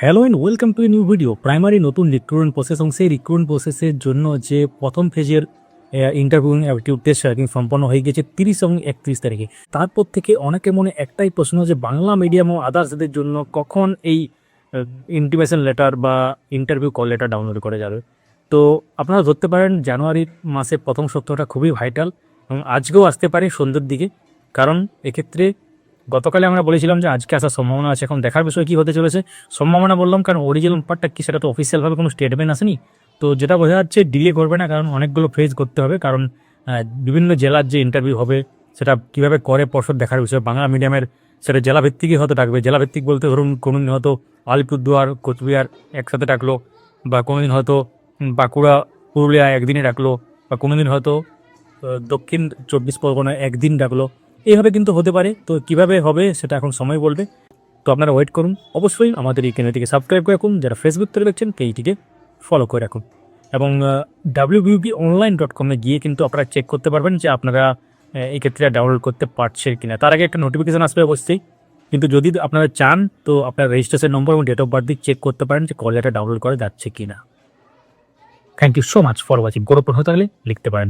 Hello and welcome to a new video. Primary নতুন recruitment process এবং সেই recruitment প্রসেসের জন্য যে প্রথম ফেজের ইন্টারভিউ অ্যাপটিউড টেস্ট সম্পন্ন হয়ে গেছে 30 এবং 31 তারিখে। তারপর থেকে অনেকের মনে একটাই প্রশ্ন যে বাংলা মিডিয়াম ও আদার্সদের জন্য কখন এই ইন্টিমেশন লেটার বা ইন্টারভিউ কল লেটার ডাউনলোড করে যাবে। তো আপনারা ধরতে পারেন জানুয়ারি মাসের প্রথম সপ্তাহটা খুবই ভাইটাল এবং আজকেও আসতে পারে সন্ধ্যের দিকে, কারণ এক্ষেত্রে গতকালে আমরা বলেছিলাম যে আজকে আসার সম্ভাবনা আছে। এখন দেখার বিষয় কী হতে চলেছে। সম্ভাবনা বললাম কারণ অরিজিনাল পার্টটা কি সেটা তো অফিসিয়ালভাবে কোনো স্টেটমেন্ট আসেনি। তো যেটা বোঝা যাচ্ছে ডিলে করবে না, কারণ অনেকগুলো ফেজ করতে হবে, কারণ বিভিন্ন জেলার যে ইন্টারভিউ হবে সেটা কীভাবে করে পর্ষদ দেখার বিষয়। বাংলা মিডিয়ামের সেটা জেলাভিত্তিকই হয়তো ডাকবে। জেলাভিত্তিক বলতে ধরুন কোনোদিন হয়তো আলিপুরদুয়ার কোচবিহার একসাথে ডাকলো, বা কোনোদিন হয়তো বাঁকুড়া পুরুলিয়া একদিনে ডাকলো, বা কোনোদিন হয়তো দক্ষিণ 24 পরগনা একদিন ডাকলো। এইভাবে কিন্তু হতে পারে। তো কিভাবে হবে সেটা এখন সময় বলবে। তো আপনারা ওয়েট করুন। অবশ্যই আমাদের এই চ্যানেলটিকে সাবস্ক্রাইব করে রাখুন, যারা ফেসবুক থেকে দেখছেন পেজটিকে ফলো করে রাখুন, এবং www.online.com গিয়ে কিন্তু আপনারা চেক করতে পারবেন যে আপনারা এই ক্ষেত্রে ডাউনলোড করতে পারছেন কিনা। তার আগে একটা নোটিফিকেশান আসবে অবশ্যই, কিন্তু যদি আপনারা চান তো আপনার রেজিস্ট্রেশন নম্বর এবং ডেট অফ বার্থ দিয়ে চেক করতে পারেন যে কল লেটার ডাউনলোড করা যাচ্ছে কিনা। Thank you so much for watching. কোনো প্রশ্ন থাকলে লিখতে পারেন।